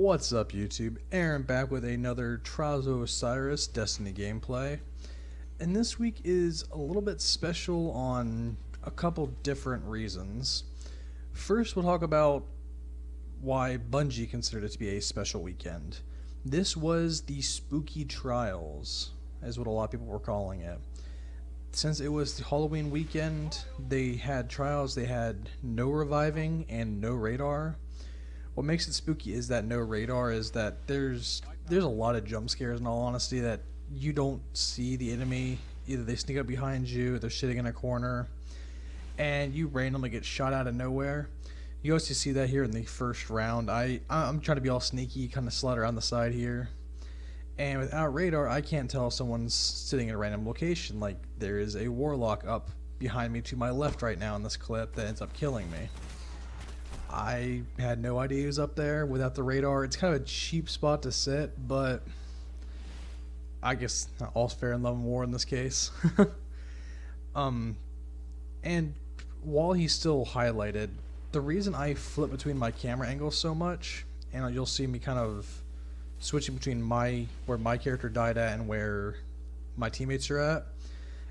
What's up YouTube? Aaron back with another Trials of Osiris Destiny gameplay. And this week is a little bit special on a couple different reasons. First, we'll talk about why Bungie considered it to be a special weekend. This was the Spooky Trials, is what a lot of people were calling it. Since it was the Halloween weekend, they had trials, they had no reviving and no radar. What makes it spooky is that no radar is that there's a lot of jump scares, in all honesty, that you don't see the enemy. Either they sneak up behind you, or they're sitting in a corner, and you randomly get shot out of nowhere. You also see that here in the first round. I'm trying to be all sneaky, kind of slide around the side here. And without radar, I can't tell if someone's sitting in a random location. Like, there is a warlock up behind me to my left right now in this clip that ends up killing me. I had no idea he was up there without the radar. It's kind of a cheap spot to sit, but I guess all's fair in love and war in this case. And while he's still highlighted, the reason I flip between my camera angles so much, and you'll see me kind of switching between where my character died at and where my teammates are at,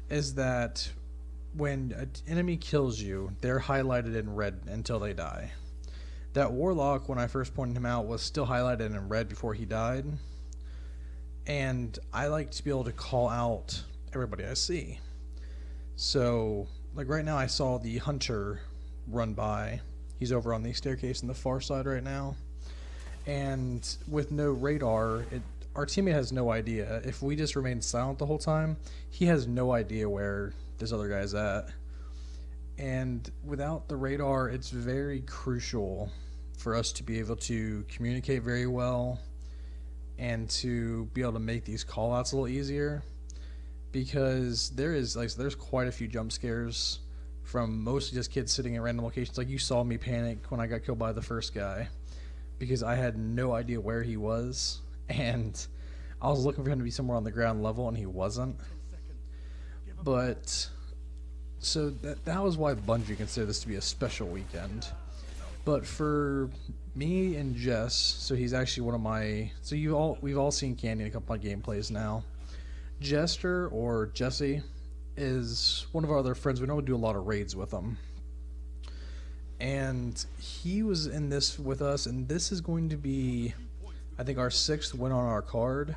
is that when an enemy kills you, they're highlighted in red until they die. That warlock, when I first pointed him out, was still highlighted in red before he died. And I like to be able to call out everybody I see. So, like right now I saw the hunter run by. He's over on the staircase on the far side right now. And with no radar, our teammate has no idea. If we just remain silent the whole time, he has no idea where this other guy's at. And without the radar, it's very crucial for us to be able to communicate very well and to be able to make these call outs a little easier, because there's quite a few jump scares from mostly just kids sitting in random locations. Like, you saw me panic when I got killed by the first guy because I had no idea where he was, and I was looking for him to be somewhere on the ground level and he wasn't. But so that was why Bungie considered this to be a special weekend. But for me and Jess, so he's actually one of my, so we've all seen Candy in a couple of my gameplays now. Jester, or Jesse, is one of our other friends. We normally do a lot of raids with him. And he was in this with us, and this is going to be, I think, our 6th win on our card.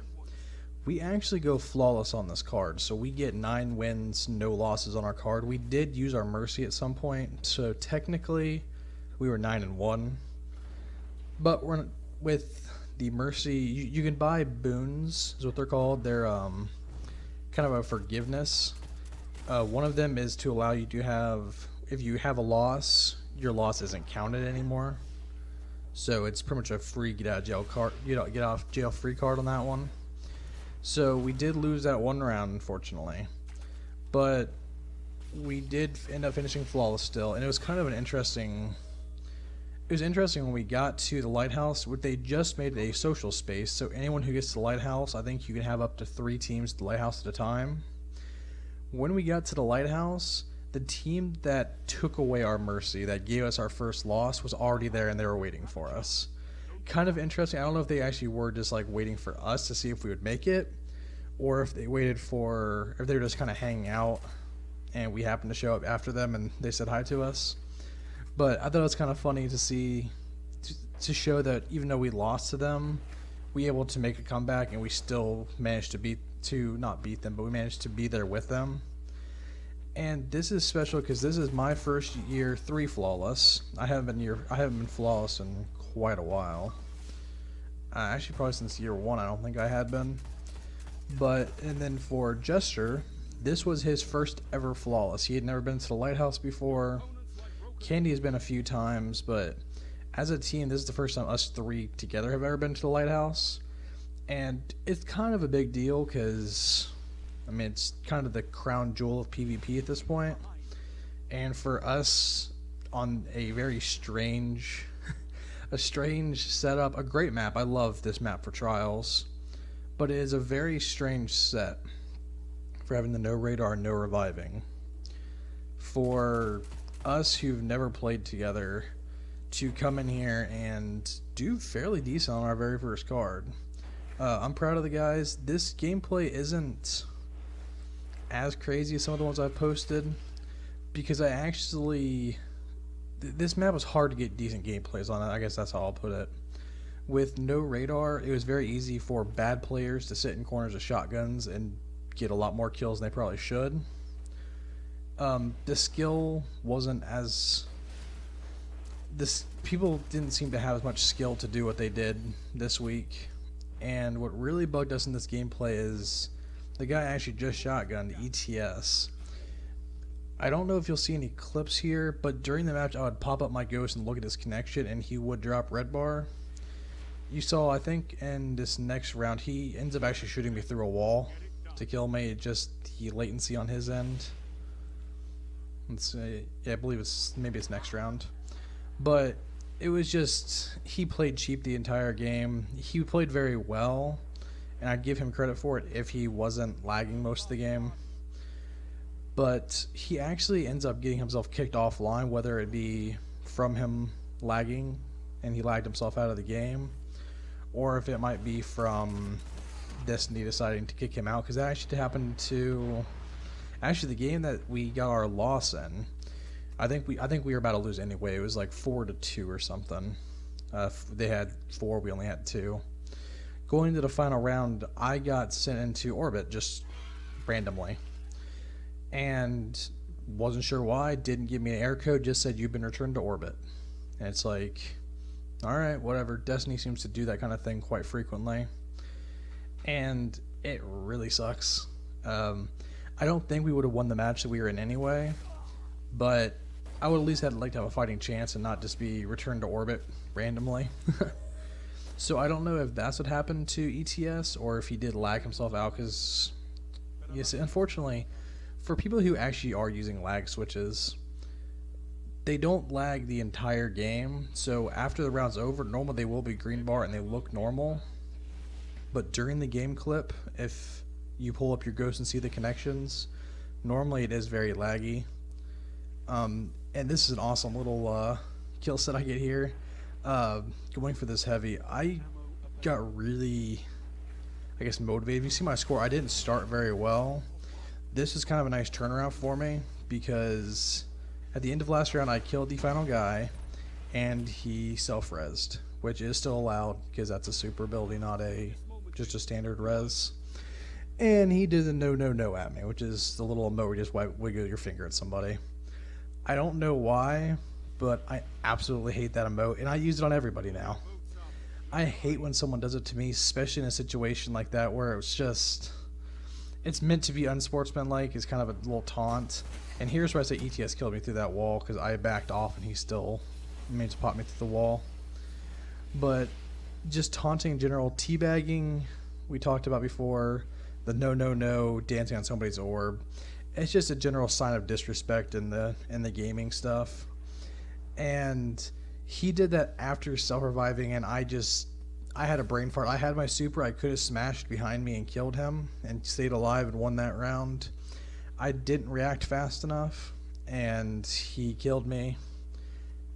We actually go flawless on this card, so we get 9 wins, no losses on our card. We did use our mercy at some point, so technically we were 9-1. But with the mercy, you can buy boons, is what they're called. They're kind of a forgiveness. One of them is to allow you to have, if you have a loss, your loss isn't counted anymore. So it's pretty much a free get out of jail card, get out of jail free card on that one. So we did lose that one round, unfortunately, but we did end up finishing flawless still, and it was kind of an interesting. It was interesting when we got to the lighthouse. They just made it a social space, so anyone who gets to the lighthouse, I think you can have up to 3 teams at the lighthouse at a time. When we got to the lighthouse, the team that took away our mercy, that gave us our first loss, was already there and they were waiting for us. Kind of interesting. I don't know if they actually were just like waiting for us to see if we would make it, or if they waited for, if they were just kind of hanging out and we happened to show up after them and they said hi to us. But I thought it was kind of funny to see, to show that even though we lost to them, we were able to make a comeback and we still managed to not beat them, but we managed to be there with them. And this is special because this is my first year 3 flawless. I haven't been flawless in quite a while. Actually, probably since year 1, I don't think I had been. And then for Jester, this was his first ever flawless. He had never been to the lighthouse before. Candy has been a few times, but as a team, this is the first time us 3 together have ever been to the lighthouse. And it's kind of a big deal because, I mean, it's kind of the crown jewel of PvP at this point. And for us, on a very strange, a strange setup, a great map. I love this map for trials, but it is a very strange set for having the no radar, no reviving. For us who've never played together, to come in here and do fairly decent on our very first card. I'm proud of the guys. This gameplay isn't as crazy as some of the ones I've posted, because I actually... This map was hard to get decent gameplays on it, I guess that's how I'll put it. With no radar, it was very easy for bad players to sit in corners of shotguns and get a lot more kills than they probably should. The skill wasn't as... People didn't seem to have as much skill to do what they did this week. And what really bugged us in this gameplay is the guy actually just shotgunned ETS. I don't know if you'll see any clips here, but during the match I would pop up my ghost and look at his connection and he would drop red bar. You saw, I think in this next round, he ends up actually shooting me through a wall to kill me. Just the latency on his end. Let's say, yeah, I believe maybe it's next round. But it was just, he played cheap the entire game. He played very well, and I'd give him credit for it if he wasn't lagging most of the game. But he actually ends up getting himself kicked offline, whether it be from him lagging and he lagged himself out of the game, or if it might be from Destiny deciding to kick him out, because that actually happened to the game that we got our loss in. I think we were about to lose anyway. It was like 4-2 or something. They had 4, we only had 2. Going into the final round, I got sent into orbit just randomly, and wasn't sure why. Didn't give me an air code, just said you've been returned to orbit. And it's like, alright, whatever. Destiny seems to do that kind of thing quite frequently, and it really sucks. I don't think we would have won the match that we were in anyway, but I would at least like to have a fighting chance and not just be returned to orbit randomly. So I don't know if that's what happened to ETS or if he did lag himself out, because yes, unfortunately, for people who actually are using lag switches, they don't lag the entire game. So after the round's over, normally they will be green bar and they look normal. But during the game clip, if you pull up your ghost and see the connections, normally it is very laggy. And this is an awesome little kill set I get here. Going for this heavy, I got really, I guess, motivated. If you see my score, I didn't start very well. This is kind of a nice turnaround for me, because at the end of last round I killed the final guy and he self-resed, which is still allowed because that's a super ability, not just a standard res. And he did a no at me, which is the little emote where you just wiggle your finger at somebody. I don't know why, but I absolutely hate that emote, and I use it on everybody now. I hate when someone does it to me, especially in a situation like that where it's meant to be unsportsmanlike. It's kind of a little taunt. And here's where I say ETS killed me through that wall, because I backed off and he still managed to pop me through the wall. But just taunting in general, teabagging, we talked about before, the no, dancing on somebody's orb. It's just a general sign of disrespect in the gaming stuff. And he did that after self-reviving, and I had a brain fart. I had my super, I could have smashed behind me and killed him and stayed alive and won that round. I didn't react fast enough, and he killed me,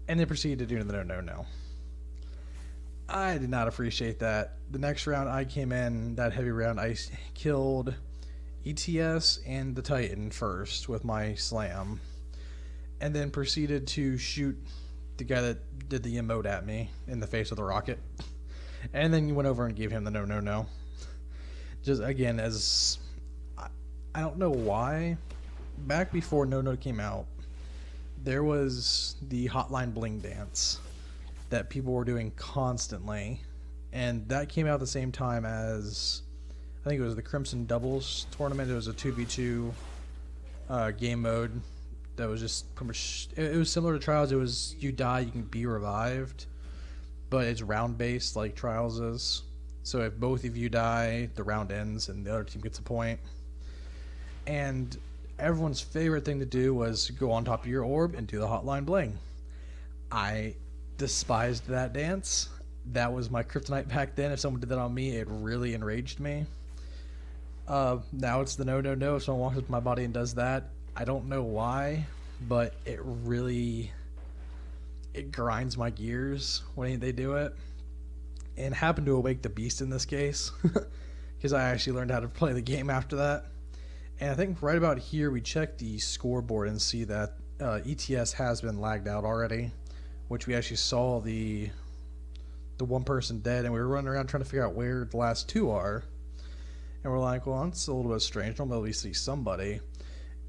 and then proceeded to do the no. I did not appreciate that. The next round I came in, that heavy round, I killed ETS and the Titan first with my slam, and then proceeded to shoot the guy that did the emote at me in the face with a rocket, and then you went over and gave him the no. Just again, as I don't know why, back before no came out, there was the Hotline Bling dance that people were doing constantly, and that came out at the same time as, I think it was the Crimson Doubles tournament. It was a 2v2 game mode that was just pretty much, it was similar to Trials. It was, you die, you can be revived, but it's round based like Trials is. So if both of you die, the round ends and the other team gets a point. And everyone's favorite thing to do was go on top of your orb and do the Hotline Bling. I despised that dance. That was my kryptonite back then. If someone did that on me, it really enraged me. Now it's the no. If someone walks up to my body and does that, I don't know why, but it really it grinds my gears when they do it. And happened to awake the beast in this case, because I actually learned how to play the game after that. And I think right about here we check the scoreboard and see that ETS has been lagged out already, which we actually saw the one person dead, and we were running around trying to figure out where the last two are. And we're like, well, that's a little bit strange. Normally we see somebody.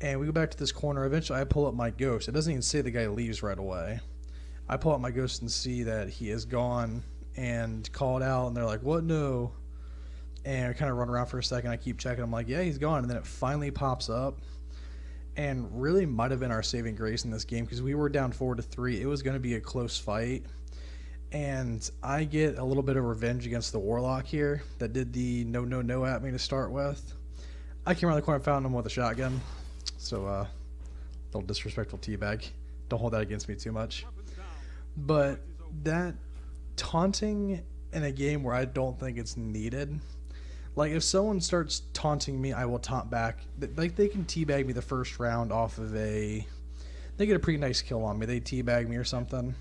And we go back to this corner. Eventually I pull up my ghost. It doesn't even say the guy leaves right away. I pull up my ghost and see that he is gone and called out, and they're like, what? No. And I kind of run around for a second. I keep checking. I'm like, yeah, he's gone. And then it finally pops up, and really might have been our saving grace in this game, because we were down 4-3. It was going to be a close fight. And I get a little bit of revenge against the Warlock here that did the no at me to start with. I came around the corner and found him with a shotgun. So, little disrespectful teabag. Don't hold that against me too much. But that taunting in a game where I don't think it's needed. Like, if someone starts taunting me, I will taunt back. Like, they can teabag me the first round off of they get a pretty nice kill on me. They teabag me or something.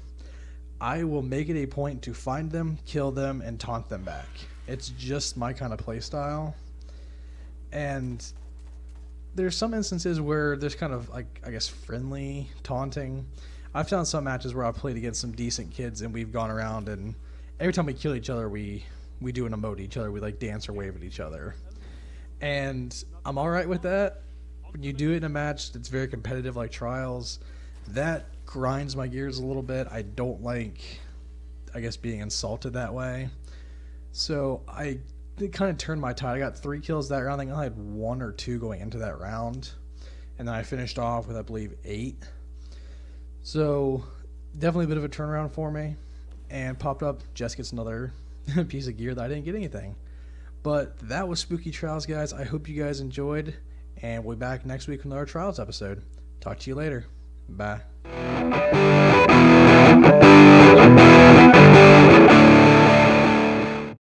I will make it a point to find them, kill them, and taunt them back. It's just my kind of play style. And there's some instances where there's kind of, like, I guess, friendly taunting. I've found some matches where I've played against some decent kids, and we've gone around, and every time we kill each other, we do an emote to each other. We, like, dance or wave at each other. And I'm alright with that. When you do it in a match that's very competitive, like Trials, that grinds my gears a little bit. I don't like, I guess, being insulted that way. So I did kind of turn my tide. I got 3 kills that round. I think I had 1 or 2 going into that round. And then I finished off with, I believe, 8. So definitely a bit of a turnaround for me. And popped up, Jess gets another piece of gear that I didn't get anything. But that was Spooky Trials, guys. I hope you guys enjoyed. And we'll be back next week with another Trials episode. Talk to you later. Bye.